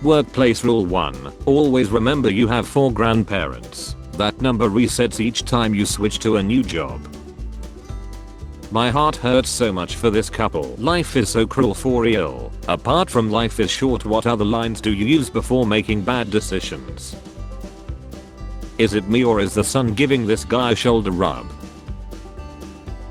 Workplace rule 1. Always remember you have 4 grandparents. That number resets each time you switch to a new job. My heart hurts so much for this couple. Life is so cruel for real. Apart from life is short, what other lines do you use before making bad decisions? Is it me or is the sun giving this guy a shoulder rub?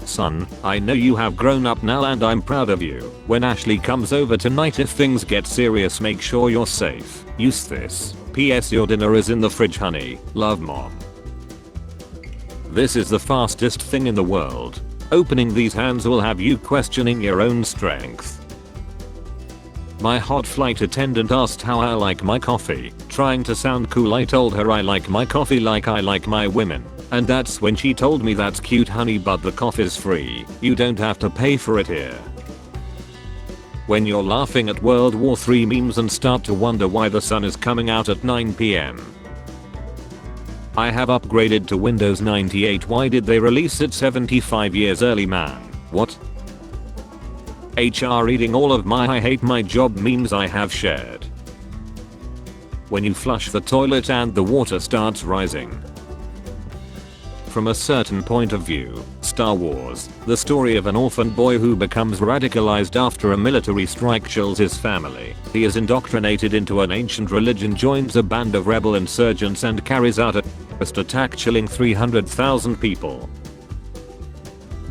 Son, I know you have grown up now and I'm proud of you. When Ashley comes over tonight, if things get serious, make sure you're safe. Use this. PS your dinner is in the fridge, honey. Love, Mom. This is the fastest thing in the world. Opening these hands will have you questioning your own strength. My hot flight attendant asked how I like my coffee. Trying to sound cool, I told her I like my coffee like I like my women. And that's when she told me, that's cute honey, but the coffee's free. You don't have to pay for it here. When you're laughing at World War III memes and start to wonder why the sun is coming out at 9 PM. I have upgraded to Windows 98. Why did they release it 75 years early, man? What? HR reading all of my I hate my job memes I have shared. When you flush the toilet and the water starts rising. From a certain point of view, Star Wars, the story of an orphan boy who becomes radicalized after a military strike kills his family. He is indoctrinated into an ancient religion, joins a band of rebel insurgents and carries out a terrorist attack, killing 300,000 people.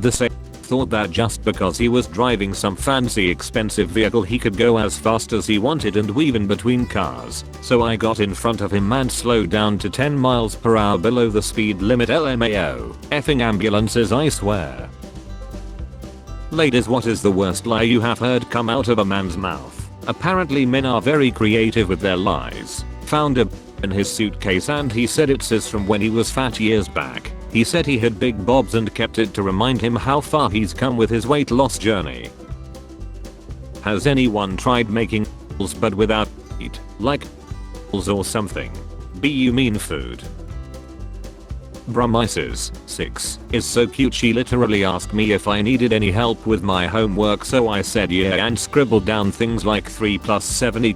The same thought that just because he was driving some fancy expensive vehicle he could go as fast as he wanted and weave in between cars. So I got in front of him and slowed down to 10 miles per hour below the speed limit. LMAO. Effing ambulances, I swear. Ladies, what is the worst lie you have heard come out of a man's mouth? Apparently men are very creative with their lies. Found a in his suitcase and he said it's his from when he was fat years back. He said he had big bobs and kept it to remind him how far he's come with his weight loss journey. Has anyone tried making but without meat, like or something? You mean food? Brumises 6 is so cute. She literally asked me if I needed any help with my homework, so I said yeah and scribbled down things like 3 + 7 =.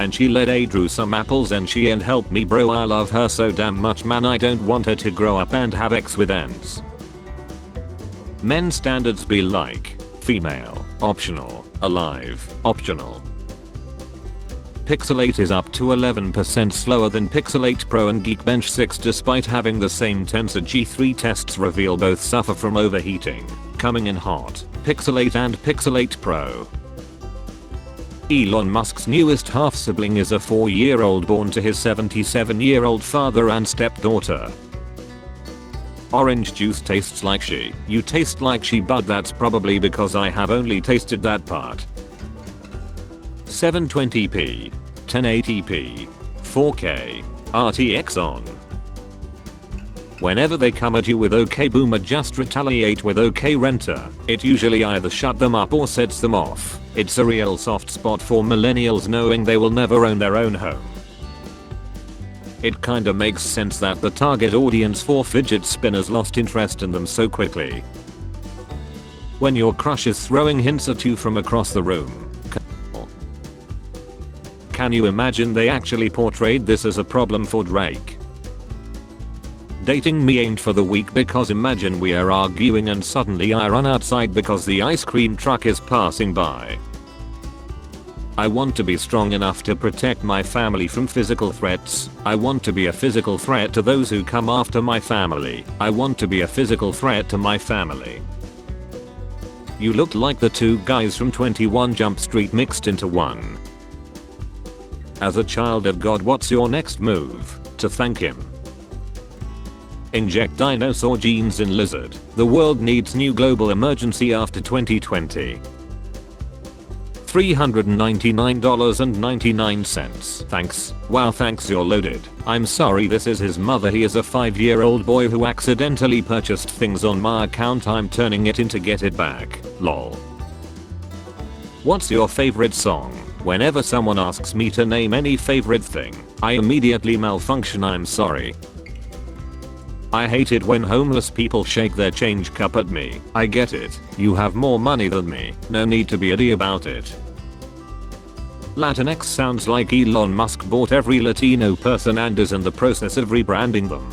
And she let A drew some apples and she and helped me, bro. I love her so damn much, man. I don't want her to grow up and have X with ends. Men standards be like female, optional, alive, optional. Pixel 8 is up to 11% slower than Pixel 8 Pro and Geekbench 6 despite having the same tensor. G3 tests reveal both suffer from overheating, coming in hot. Pixel 8 and Pixel 8 Pro. Elon Musk's newest half-sibling is a 4-year-old born to his 77-year-old father and stepdaughter. Orange juice tastes like she. You taste like she, but that's probably because I have only tasted that part. 720p, 1080p, 4K, RTX on. Whenever they come at you with OK Boomer, just retaliate with OK Renter. It usually either shut them up or sets them off. It's a real soft spot for millennials, knowing they will never own their own home. It kinda makes sense that the target audience for fidget spinners lost interest in them so quickly. When your crush is throwing hints at you from across the room. Can you imagine they actually portrayed this as a problem for Drake? Dating me ain't for the weak, because imagine we are arguing and suddenly I run outside because the ice cream truck is passing by. I want to be strong enough to protect my family from physical threats. I want to be a physical threat to those who come after my family. I want to be a physical threat to my family. You look like the two guys from 21 Jump Street mixed into one. As a child of God, what's your next move to thank him? Inject dinosaur genes in lizard. The world needs new global emergency after 2020. $399.99. Thanks. Wow, thanks, you're loaded. I'm sorry, this is his mother. He is a 5-year-old boy who accidentally purchased things on my account. I'm turning it in to get it back. Lol. What's your favorite song? Whenever someone asks me to name any favorite thing, I immediately malfunction. I'm sorry. I hate it when homeless people shake their change cup at me. I get it. You have more money than me. No need to be a D about it. Latinx sounds like Elon Musk bought every Latino person and is in the process of rebranding them.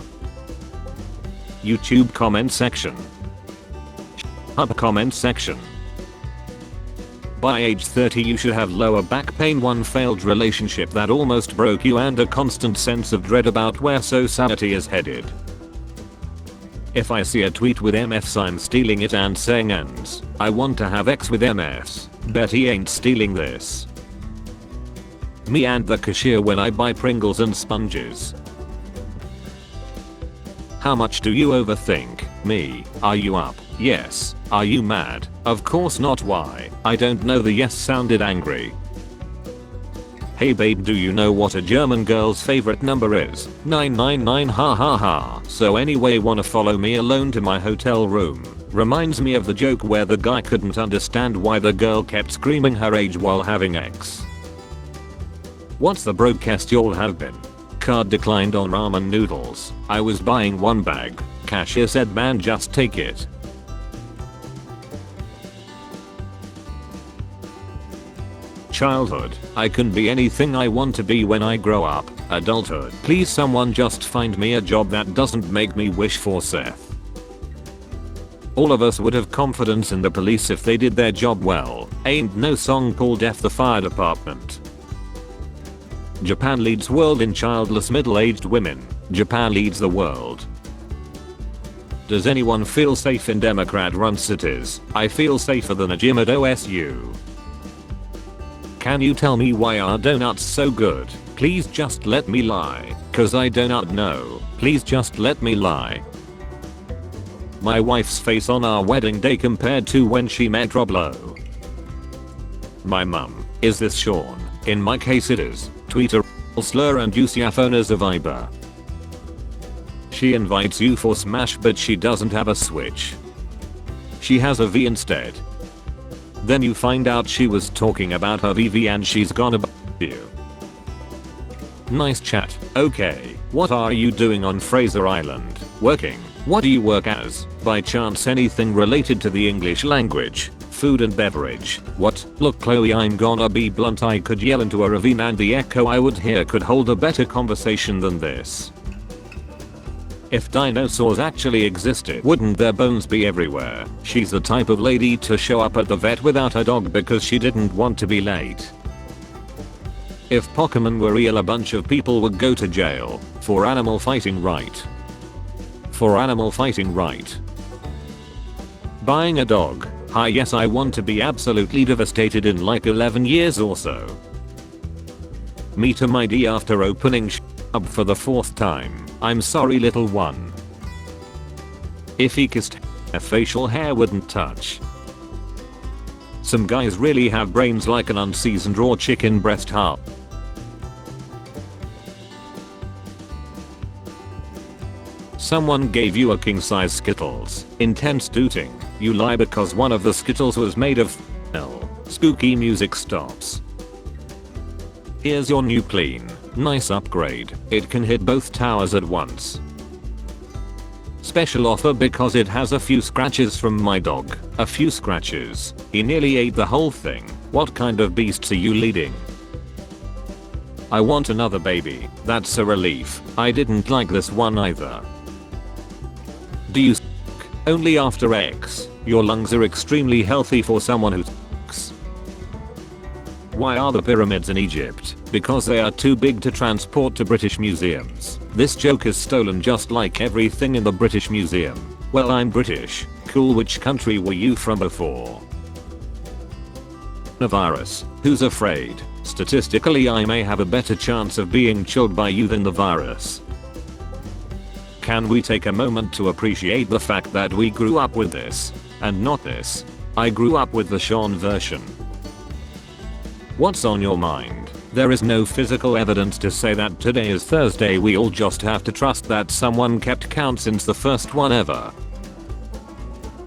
YouTube comment section. Hub comment section. By age 30 you should have lower back pain, one failed relationship that almost broke you, and a constant sense of dread about where society is headed. If I see a tweet with MFs I'm stealing it and saying ends, I want to have X with MFs, bet he ain't stealing this. Me and the cashier when I buy Pringles and sponges. How much do you overthink? Me. Are you up? Yes. Are you mad? Of course not. Why? I don't know. The yes sounded angry. Hey babe, do you know what a German girl's favorite number is? 999, ha ha ha. So anyway, wanna follow me alone to my hotel room? Reminds me of the joke where the guy couldn't understand why the girl kept screaming her age while having X. What's the brokest y'all have been? Card declined on ramen noodles. I was buying one bag. Cashier said man just take it. Childhood. I can be anything I want to be when I grow up. Adulthood. Please someone just find me a job that doesn't make me wish for Seth. All of us would have confidence in the police if they did their job well. Ain't no song called F the fire department. Japan leads world in childless middle-aged women. Japan leads the world. Does anyone feel safe in Democrat-run cities? I feel safer than a gym at OSU. Can you tell me why are donuts so good? Please just let me lie. Cause I do not know. Please just let me lie. My wife's face on our wedding day compared to when she met Rob Lowe. My mum. Is this Sean? In my case it is. Tweeter slur and Usiafone as a Viber. She invites you for Smash but she doesn't have a Switch. She has a V instead. Then you find out she was talking about her VV and she's gonna b you. Nice chat. Okay, what are you doing on Fraser Island? Working. What do you work as? By chance anything related to the English language? Food and beverage. What? Look Chloe, I'm gonna be blunt, I could yell into a ravine and the echo I would hear could hold a better conversation than this. If dinosaurs actually existed, wouldn't their bones be everywhere? She's the type of lady to show up at the vet without her dog because she didn't want to be late. If Pokemon were real, a bunch of people would go to jail for animal fighting right. For animal fighting right. Buying a dog. Hi, yes, I want to be absolutely devastated in like 11 years or so. Meet a ID after opening up for the 4th time. I'm sorry little one. If he kissed a facial hair wouldn't touch. Some guys really have brains like an unseasoned raw chicken breast heart. Someone gave you a king-size Skittles. Intense tooting. You lie because one of the Skittles was made of L. Spooky music stops. Here's your new clean. Nice upgrade. It can hit both towers at once. Special offer because it has a few scratches from my dog. A few scratches. He nearly ate the whole thing. What kind of beasts are you leading? I want another baby. That's a relief. I didn't like this one either. Do you only after X? Your lungs are extremely healthy for someone who sucks. Why are the pyramids in Egypt? Because they are too big to transport to British museums. This joke is stolen just like everything in the British Museum. Well, I'm British. Cool, which country were you from before? A virus. Who's afraid? Statistically, I may have a better chance of being chilled by you than the virus. Can we take a moment to appreciate the fact that we grew up with this, and not this? I grew up with the Sean version. What's on your mind? There is no physical evidence to say that today is Thursday. We all just have to trust that someone kept count since the first one ever.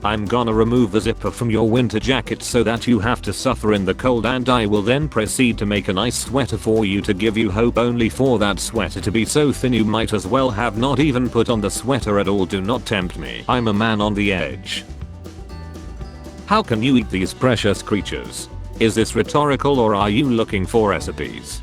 I'm gonna remove the zipper from your winter jacket so that you have to suffer in the cold, and I will then proceed to make a nice sweater for you to give you hope, only for that sweater to be so thin you might as well have not even put on the sweater at all. Do not tempt me. I'm a man on the edge. How can you eat these precious creatures? Is this rhetorical or are you looking for recipes?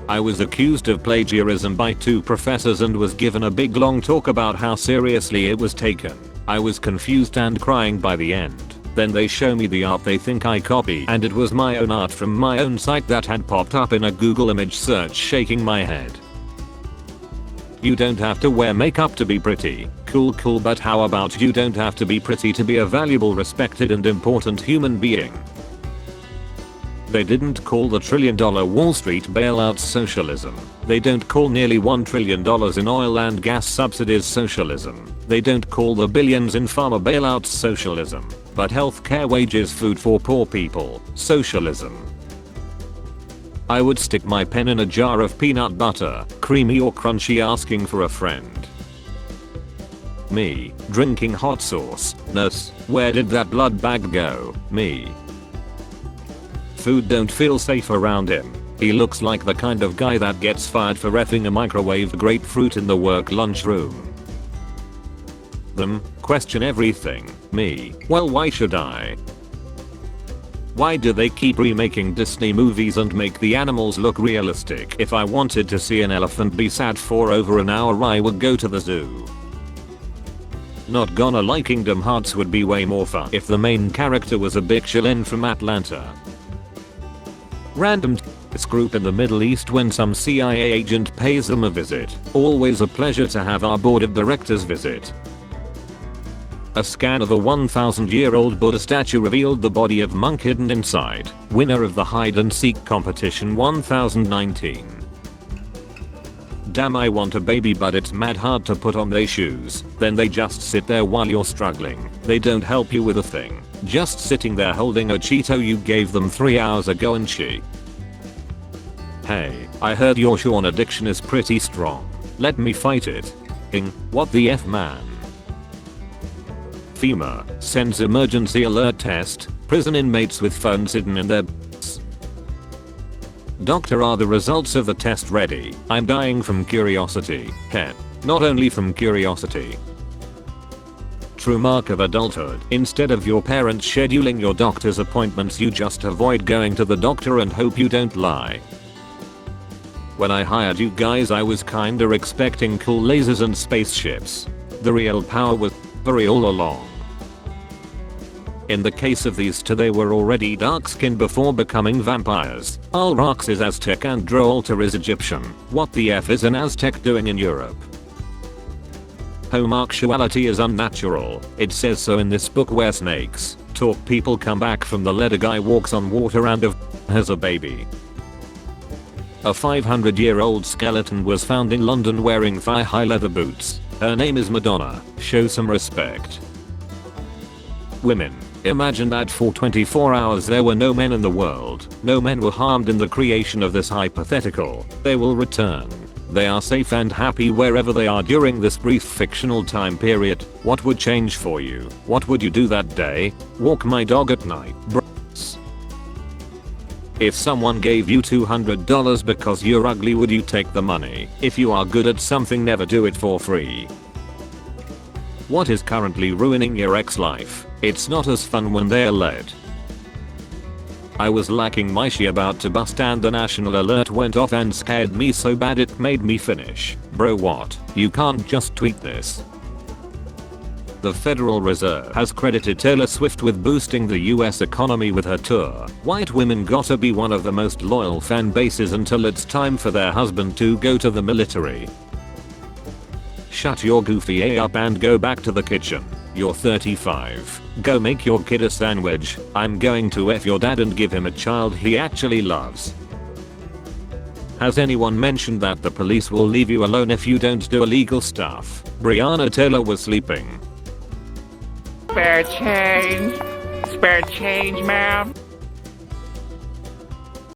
I was accused of plagiarism by 2 professors and was given a big long talk about how seriously it was taken. I was confused and crying by the end. Then they show me the art they think I copied, and it was my own art from my own site that had popped up in a Google image search, shaking my head. You don't have to wear makeup to be pretty. Cool, but how about you don't have to be pretty to be a valuable, respected and important human being? They didn't call the $1 trillion Wall Street bailouts socialism. They don't call nearly $1 trillion in oil and gas subsidies socialism. They don't call the billions in pharma bailouts socialism. But healthcare, wages, food for poor people, socialism. I would stick my pen in a jar of peanut butter, creamy or crunchy, asking for a friend. Me, drinking hot sauce. Nurse, where did that blood bag go? Me. Food, don't feel safe around him. He looks like the kind of guy that gets fired for reffing a microwaved grapefruit in the work lunchroom. Them, question everything. Me, well, why should I? Why do they keep remaking Disney movies and make the animals look realistic? If I wanted to see an elephant be sad for over an hour, I would go to the zoo. Not gonna lie, Kingdom Hearts would be way more fun if the main character was a big shillin from Atlanta. Random group in the Middle East when some CIA agent pays them a visit. Always a pleasure to have our board of directors visit. A scan of a 1,000-year-old Buddha statue revealed the body of monk hidden inside. Winner of the hide and seek competition 1019. Damn, I want a baby but it's mad hard to put on their shoes. Then they just sit there while you're struggling. They don't help you with a thing. Just sitting there holding a Cheeto you gave them 3 hours ago and she. Hey, I heard your Sean addiction is pretty strong. Let me fight it. What the F, man? FEMA sends emergency alert test. Prison inmates with phones hidden in their butts. Doctor, are the results of the test ready? I'm dying from curiosity. Heh. Not only from curiosity. True mark of adulthood. Instead of your parents scheduling your doctor's appointments, you just avoid going to the doctor and hope you don't lie. When I hired you guys, I was kinda expecting cool lasers and spaceships. The real power was very all along. In the case of these two, they were already dark-skinned before becoming vampires. Alrax is Aztec and Droalter is Egyptian. What the F is an Aztec doing in Europe? Homosexuality is unnatural. It says so in this book where snakes talk. People come back from the lead. A guy walks on water and has a baby. A 500-year-old skeleton was found in London wearing thigh-high leather boots. Her name is Madonna. Show some respect. Women. Imagine that for 24 hours there were no men in the world. No men were harmed in the creation of this hypothetical. They will return. They are safe and happy wherever they are during this brief fictional time period. What would change for you? What would you do that day? Walk my dog at night, bros. If someone gave you $200 because you're ugly, would you take the money? If you are good at something, never do it for free. What is currently ruining your ex life? It's not as fun when they're led. I was lacking my shit about to bust and the national alert went off and scared me so bad it made me finish. Bro, what? You can't just tweet this. The Federal Reserve has credited Taylor Swift with boosting the US economy with her tour. White women gotta be one of the most loyal fan bases until it's time for their husband to go to the military. Shut your goofy A up and go back to the kitchen. You're 35. Go make your kid a sandwich. I'm going to F your dad and give him a child he actually loves. Has anyone mentioned that the police will leave you alone if you don't do illegal stuff? Breonna Taylor was sleeping. Spare change. Spare change, ma'am.